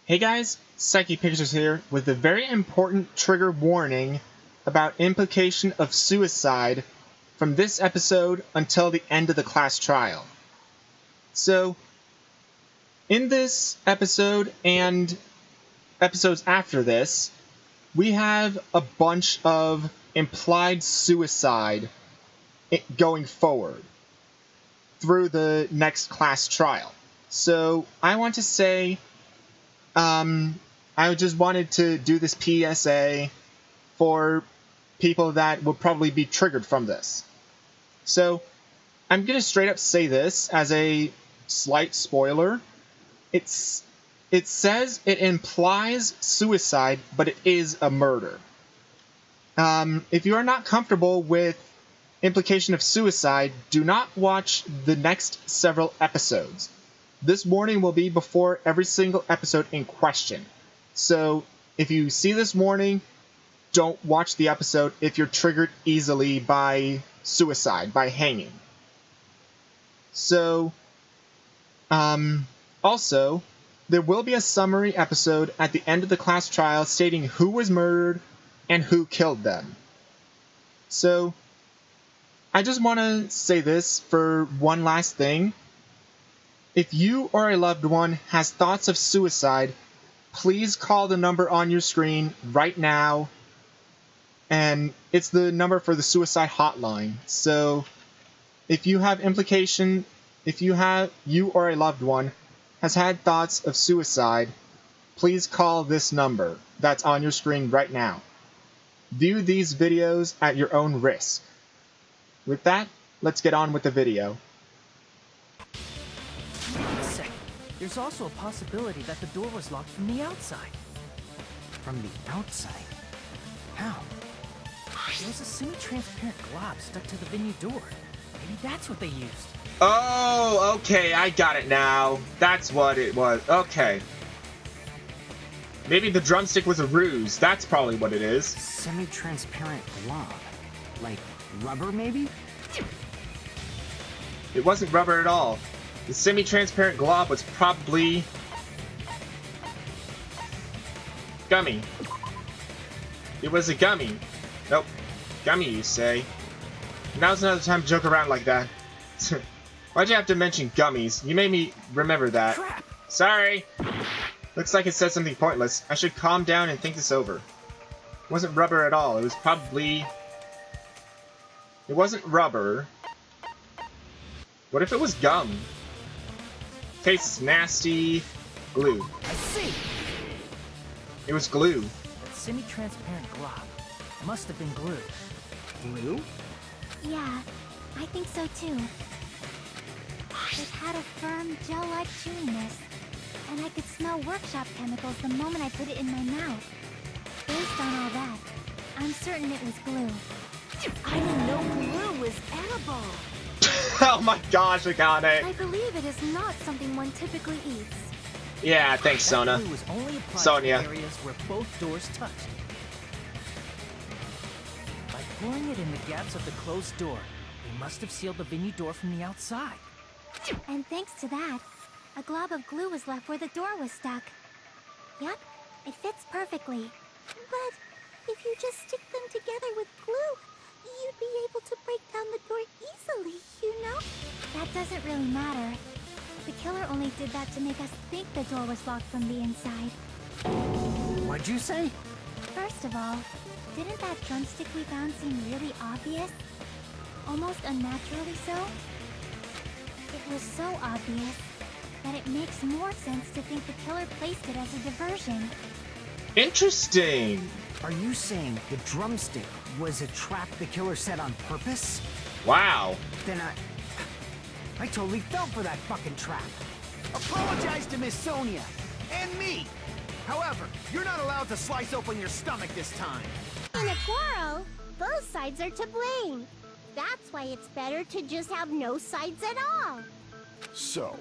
Hey guys, Psyche Pictures here with a very important trigger warning about implication of suicide from this episode until the end of the class trial. So, in this episode and episodes after this, we have a bunch of implied suicide going forward through the next class trial. So, I want to say I just wanted to do this PSA for people that will probably be triggered from this. So, I'm going to straight up say this as a slight spoiler. It says it implies suicide, but it is a murder. If you are not comfortable with implication of suicide, do not watch the next several episodes. This warning will be before every single episode in question. So, if you see this warning, don't watch the episode if you're triggered easily by suicide, by hanging. So, also, there will be a summary episode at the end of the class trial stating who was murdered and who killed them. So, I just want to say this for one last thing. If you or a loved one has thoughts of suicide, please call the number on your screen right now. And it's the number for the suicide hotline. So if you have implication, if you or a loved one has had thoughts of suicide, please call this number that's on your screen right now. View these videos at your own risk. With that, let's get on with the video. There's also a possibility that the door was locked from the outside. From the outside? How? There was a semi-transparent glob stuck to the venue door. Maybe that's what they used. Oh, okay, I got it now. That's what it was. Okay. Maybe the drumstick was a ruse. That's probably what it is. Semi-transparent glob. Like rubber, maybe? It wasn't rubber at all. The semi-transparent glob was probably gummy. It was a gummy. Nope. Gummy, you say? Now's another time to joke around like that. Why'd you have to mention gummies? You made me remember that. Crap. Sorry! Looks like it said something pointless. I should calm down and think this over. It wasn't rubber at all. It was probably... It wasn't rubber. What if it was gum? Tastes nasty. Glue. I see! It was glue. That semi-transparent glob must have been glue. Glue? Yeah, I think so too. It had a firm, gel-like chewiness, and I could smell workshop chemicals the moment I put it in my mouth. Based on all that, I'm certain it was glue. I didn't know glue was edible! Oh my gosh, I got it. I believe it is not something one typically eats. Yeah, thanks, That Sona. glue was only applied Sonia. to areas where both doors touched. By pouring it in the gaps of the closed door, they must have sealed the venue door from the outside. And thanks to that, a glob of glue was left where the door was stuck. Yep, it fits perfectly. But if you just stick them together with glue, you'd be able to break down the door easily, you know? That doesn't really matter. The killer only did that to make us think the door was locked from the inside. What'd you say? First of all, didn't that drumstick we found seem really obvious? Almost unnaturally so? It was so obvious that it makes more sense to think the killer placed it as a diversion. Interesting. Are you saying the drumstick was a trap the killer set on purpose? Wow. Then I totally fell for that fucking trap. Apologize to Miss Sonia and me. However, you're not allowed to slice open your stomach this time. In a quarrel, both sides are to blame. That's why it's better to just have no sides at all. So,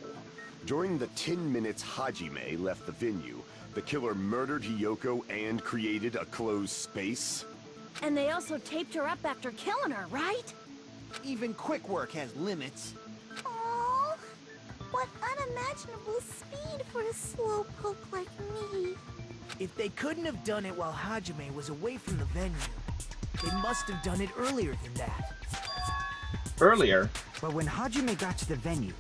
during the 10 minutes Hajime left the venue, the killer murdered Hiyoko and created a closed space? And they also taped her up after killing her, right? Even quick work has limits. Oh, what unimaginable speed for a slowpoke like me. If they couldn't have done it while Hajime was away from the venue, they must have done it earlier than that. Earlier? But when Hajime got to the venue,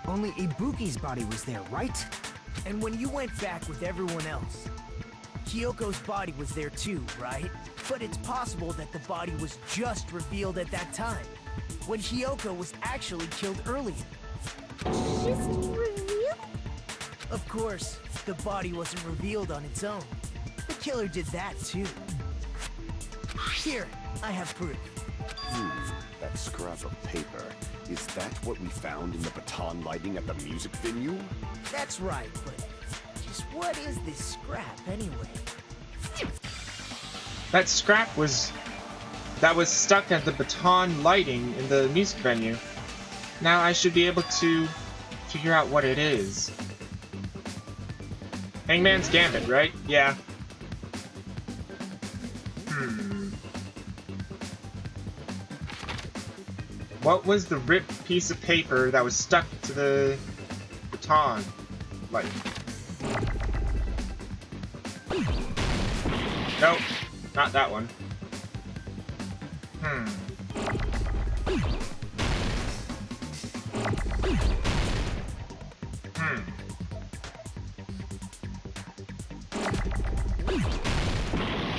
only Ibuki's body was there, right? And when you went back with everyone else, Kyoko's body was there too, right? But it's possible that the body was just revealed at that time, when Hyoko was actually killed earlier. Just revealed? Of course, the body wasn't revealed on its own. The killer did that too. Here, I have proof. That scrap of paper. Is that what we found in the baton lighting at the music venue? That's right, but just what is this scrap anyway? That scrap was... that was stuck at the baton lighting in the music venue. Now I should be able to figure out what it is. Hangman's Gambit, right? Yeah. What was the ripped piece of paper that was stuck to the baton light? Nope, not that one.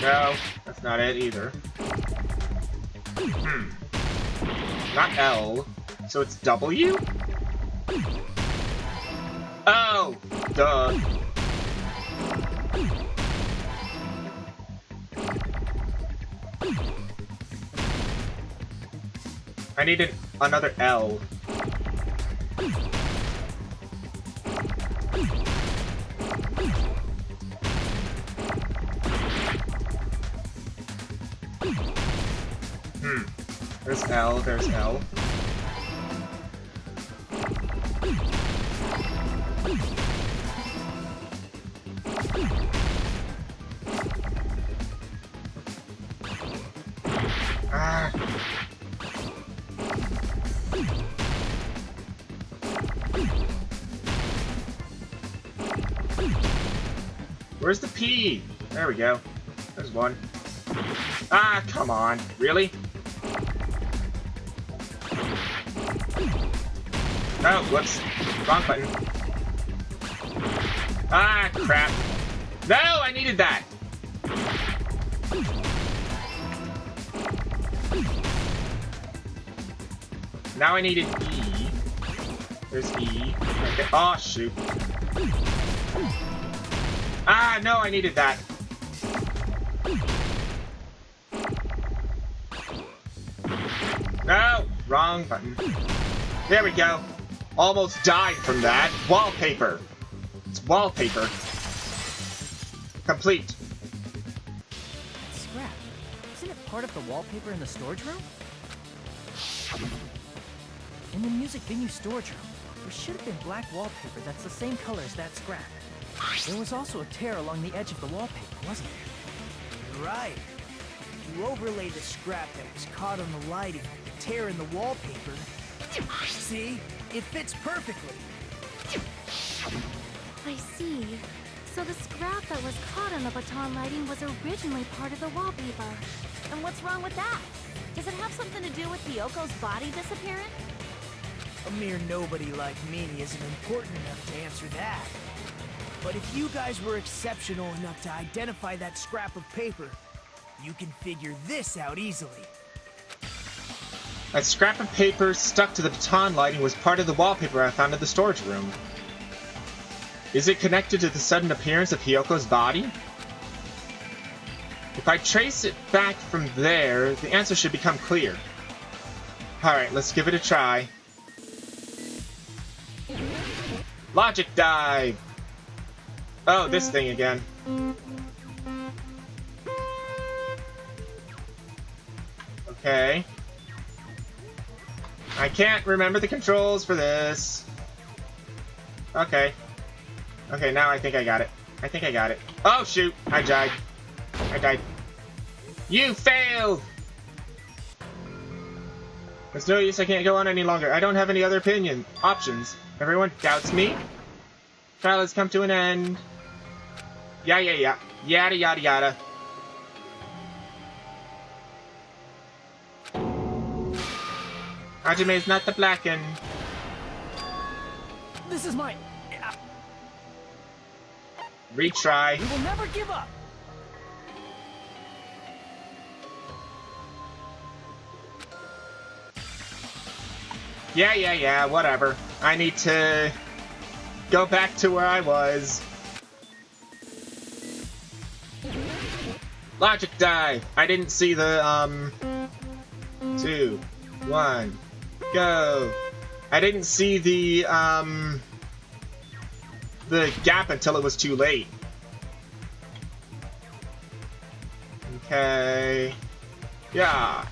No, that's not it either. Not L, so it's W? Oh, duh. I needed another L. There's L, there's L. Ah. Where's the P? There we go. There's one. Ah, come on. Really? Oh, whoops. Wrong button. Ah, crap. No, I needed that! Now I needed E. There's E. Okay. Oh, shoot. Ah, no, I needed that. No, wrong button. There we go. Almost died from that. Wallpaper. It's wallpaper. Complete. That scrap. Isn't it part of the wallpaper in the storage room? In the music venue storage room, there should have been black wallpaper that's the same color as that scrap. There was also a tear along the edge of the wallpaper, wasn't there? You're right. You overlay the scrap that was caught on the lighting with the tear in the wallpaper. See? It fits perfectly. I see. So the scrap that was caught on the baton lighting was originally part of the wallpaper. And what's wrong with that? Does it have something to do with Hyoko's body disappearing? A mere nobody like me isn't important enough to answer that. But if you guys were exceptional enough to identify that scrap of paper, you can figure this out easily. That scrap of paper stuck to the baton lighting was part of the wallpaper I found in the storage room. Is it connected to the sudden appearance of Hyoko's body? If I trace it back from there, the answer should become clear. Alright, let's give it a try. Logic dive! Oh, this thing again. Okay. I can't remember the controls for this. Okay. Okay, now I think I got it. I think I got it. Oh, shoot! I died. I died. You failed! There's no use, I can't go on any longer. I don't have any other options. Everyone doubts me. Trial has come to an end. Yeah. Yada, yada, yada. Hajime is not the Blacken. This is my... Retry. We will never give up! Yeah, whatever. I need to go back to where I was. Logic dive. I didn't see the, 2, 1, go. I didn't see the gap until it was too late. Okay. Yeah.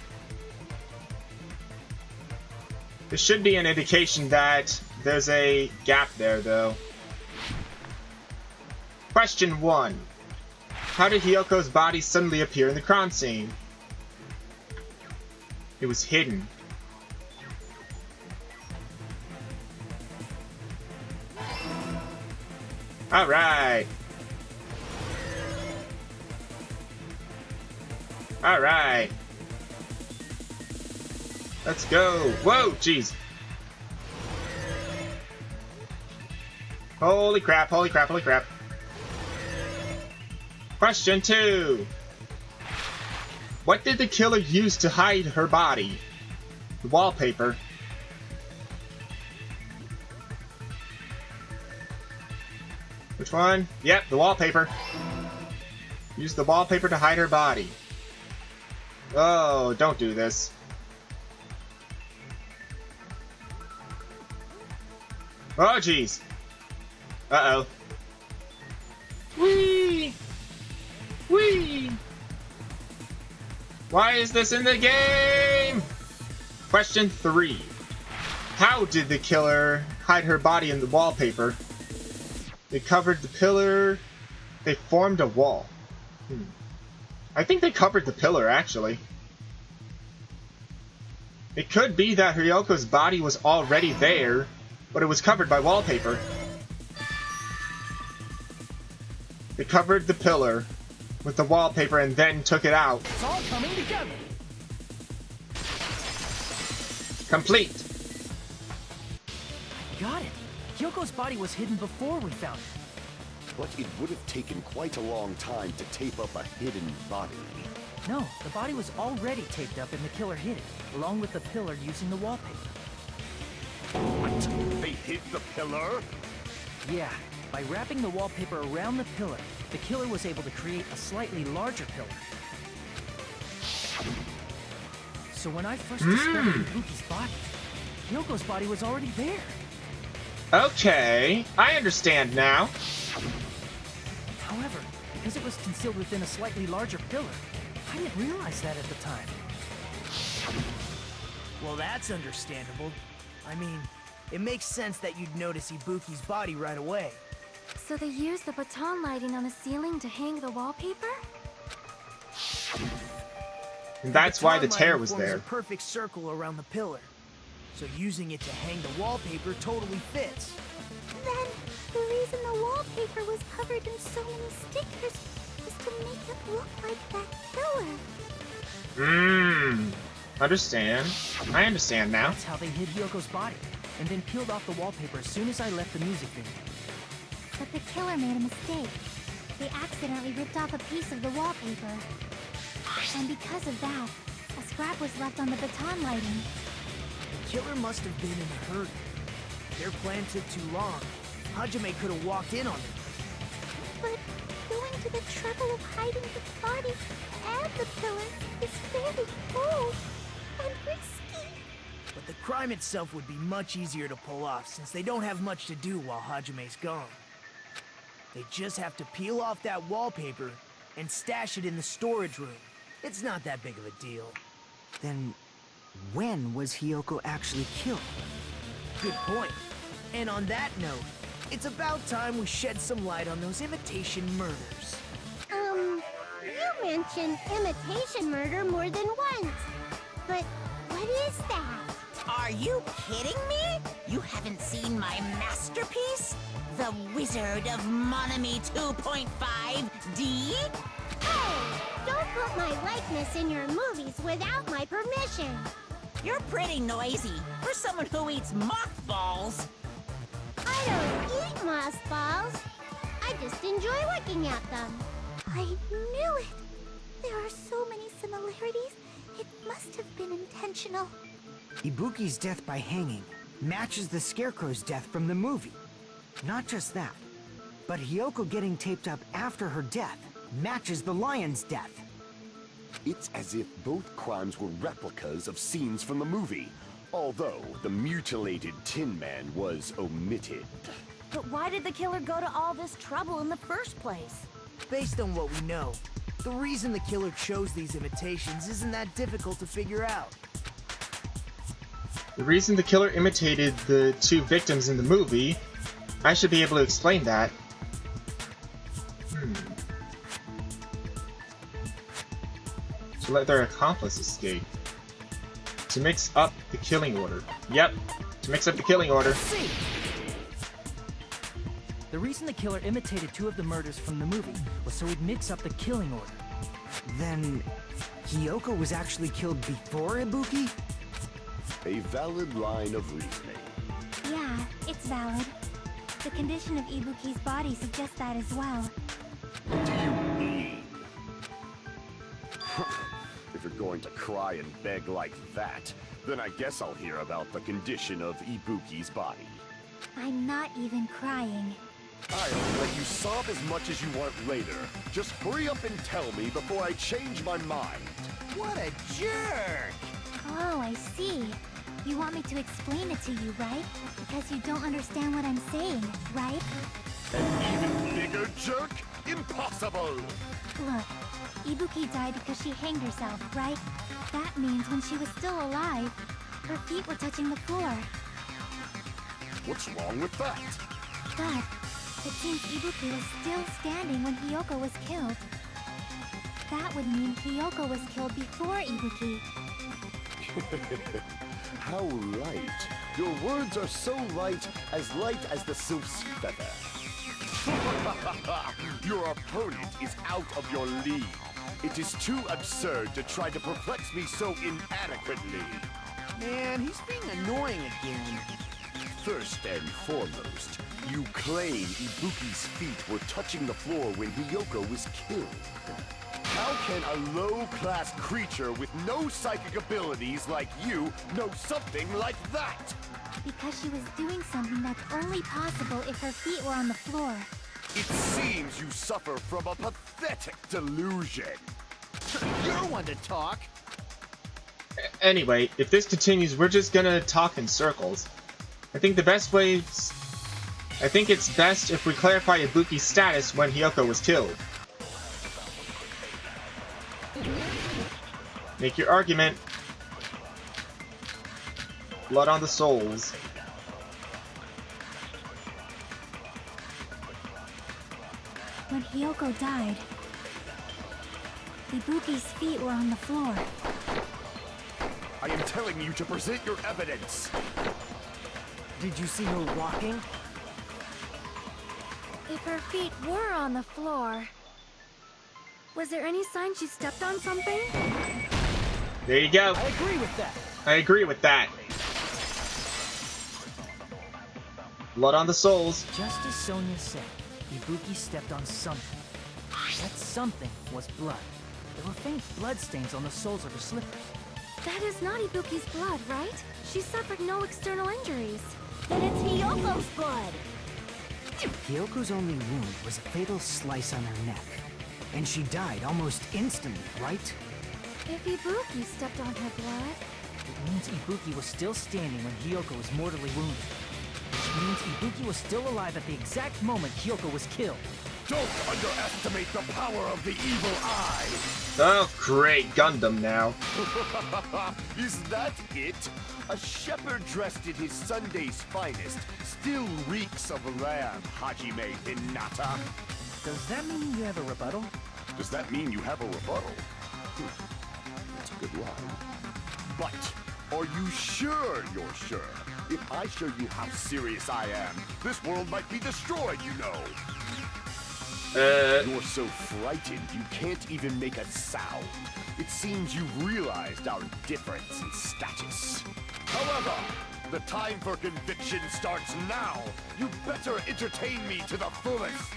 There should be an indication that there's a gap there, though. Question 1. How did Hyoko's body suddenly appear in the crime scene? It was hidden. Alright. Alright. Let's go. Whoa, jeez. Holy crap, holy crap, holy crap. Question 2. What did the killer use to hide her body? The wallpaper. Which one? Yep, the wallpaper. Use the wallpaper to hide her body. Oh, don't do this. Oh, jeez. Uh-oh. Whee! Whee! Why is this in the game? Question 3. How did the killer hide her body in the wallpaper? They covered the pillar. They formed a wall. I think they covered the pillar, actually. It could be that Ryoko's body was already there, but it was covered by wallpaper. They covered the pillar with the wallpaper and then took it out. It's all coming together. Complete. Got it. Hyoko's body was hidden before we found it. But it would have taken quite a long time to tape up a hidden body. No, the body was already taped up and the killer hid it, along with the pillar using the wallpaper. What? They hid the pillar? Yeah, by wrapping the wallpaper around the pillar, the killer was able to create a slightly larger pillar. So when I first discovered Ibuki's body, Hyoko's body was already there. Okay, I understand now. However, because it was concealed within a slightly larger pillar, I didn't realize that at the time. Well, that's understandable. I mean, it makes sense that you'd notice Ibuki's body right away. So they used the baton lighting on the ceiling to hang the wallpaper? And that's why the baton tear lighting was forms there. a perfect circle around the pillar. So using it to hang the wallpaper totally fits. Then, the reason the wallpaper was covered in so many stickers was to make it look like that pillar. Understand. I understand now. That's how they hid Hyoko's body, and then peeled off the wallpaper as soon as I left the music venue. But the killer made a mistake. They accidentally ripped off a piece of the wallpaper. And because of that, a scrap was left on the baton lighting. The killer must have been in a hurry. Their plan took too long. Hajime could have walked in on it. But going to the trouble of hiding the body and the pillar is very bold and risky. But the crime itself would be much easier to pull off since they don't have much to do while Hajime's gone. They just have to peel off that wallpaper and stash it in the storage room. It's not that big of a deal. Then, when was Hyoko actually killed? Good point. And on that note, it's about time we shed some light on those imitation murders. You mentioned imitation murder more than once. But what is that? Are you kidding me? You haven't seen my masterpiece? The Wizard of Monami 2.5D? Hey! Don't put my likeness in your movies without my permission. You're pretty noisy for someone who eats mothballs. I don't eat mothballs. I just enjoy looking at them. I knew it! There are so many similarities. It must have been intentional. Ibuki's death by hanging matches the Scarecrow's death from the movie. Not just that, but Hiyoko getting taped up after her death matches the lion's death. It's as if both crimes were replicas of scenes from the movie, although the mutilated Tin Man was omitted. But why did the killer go to all this trouble in the first place? Based on what we know, the reason the killer chose these imitations isn't that difficult to figure out. The reason the killer imitated the two victims in the movie, I should be able to explain that. To let their accomplice escape. To mix up the killing order. Yep, to mix up the killing order. See. The reason the killer imitated two of the murders from the movie was so he'd mix up the killing order. Then, Hiyoko was actually killed before Ibuki? A valid line of reasoning. Yeah, it's valid. The condition of Ibuki's body suggests that as well. What do you mean? If you're going to cry and beg like that, then I guess I'll hear about the condition of Ibuki's body. I'm not even crying. I'll let you sob as much as you want later. Just hurry up and tell me before I change my mind. What a jerk! Oh, I see. You want me to explain it to you, right? Because you don't understand what I'm saying, right? An even bigger jerk? Impossible! Look, Ibuki died because she hanged herself, right? That means when she was still alive, her feet were touching the floor. What's wrong with that? But it seems Ibuki was still standing when Hiyoko was killed. That would mean Hiyoko was killed before Ibuki. How light. Your words are so light as the sylph's feather. Your opponent is out of your league. It is too absurd to try to perplex me so inadequately. Man, he's being annoying again. First and foremost, you claim Ibuki's feet were touching the floor when Hiyoko was killed. How can a low-class creature with no psychic abilities like you know something like that? Because she was doing something that's only possible if her feet were on the floor. It seems you suffer from a pathetic delusion. You're one to talk. Anyway, if this continues, we're just gonna talk in circles. I think it's best if we clarify Ibuki's status when Hiyoko was killed. Make your argument. Blood on the souls. When Hiyoko died, Ibuki's feet were on the floor. I am telling you to present your evidence. Did you see her walking? If her feet were on the floor, was there any sign she stepped on something? There you go. I agree with that. I agree with that. Blood on the souls. Just as Sonia said, Ibuki stepped on something. That something was blood. There were faint bloodstains on the soles of her slippers. That is not Ibuki's blood, right? She suffered no external injuries. Then it's Hiyoko's blood. Hiyoko's only wound was a fatal slice on her neck. And she died almost instantly, right? If Ibuki stepped on her blood... It means Ibuki was still standing when Hiyoko was mortally wounded. Which means Ibuki was still alive at the exact moment Hiyoko was killed. Don't underestimate the power of the evil eye! Oh, great. Gundam now. Is that it? A shepherd dressed in his Sunday's finest still reeks of lamb, Hajime Hinata. Does that mean you have a rebuttal? Does that mean you have a rebuttal? That's a good line. But Are you sure you're sure? If I show you how serious I am, this world might be destroyed, you know. You're so frightened you can't even make a sound. It seems you've realized our difference in status. However, the time for conviction starts now. You better entertain me to the fullest.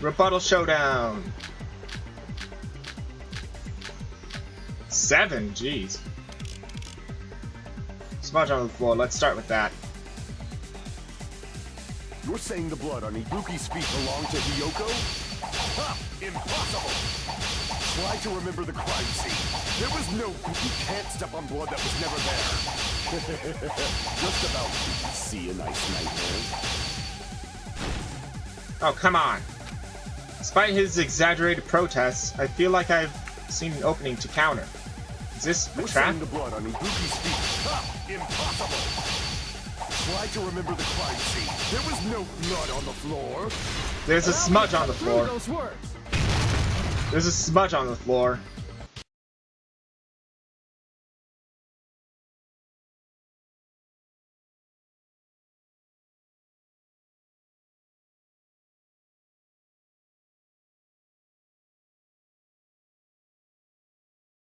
Rebuttal showdown. 7, jeez. Smudge on the floor. Let's start with that. You're saying the blood on Ibuki's feet belonged to Hiyoko? Ha! Impossible! Try to remember the crime scene. There was no... You can't step on blood that was never there. Just about see a nice nightmare. Oh, come on. Despite his exaggerated protests, I feel like I've seen an opening to counter. Is this a trap? The blood on Ibuki's feet. Ha! Impossible! Try to remember the crime scene. There was no blood on the floor. There's a smudge on the floor. There's a smudge on the floor.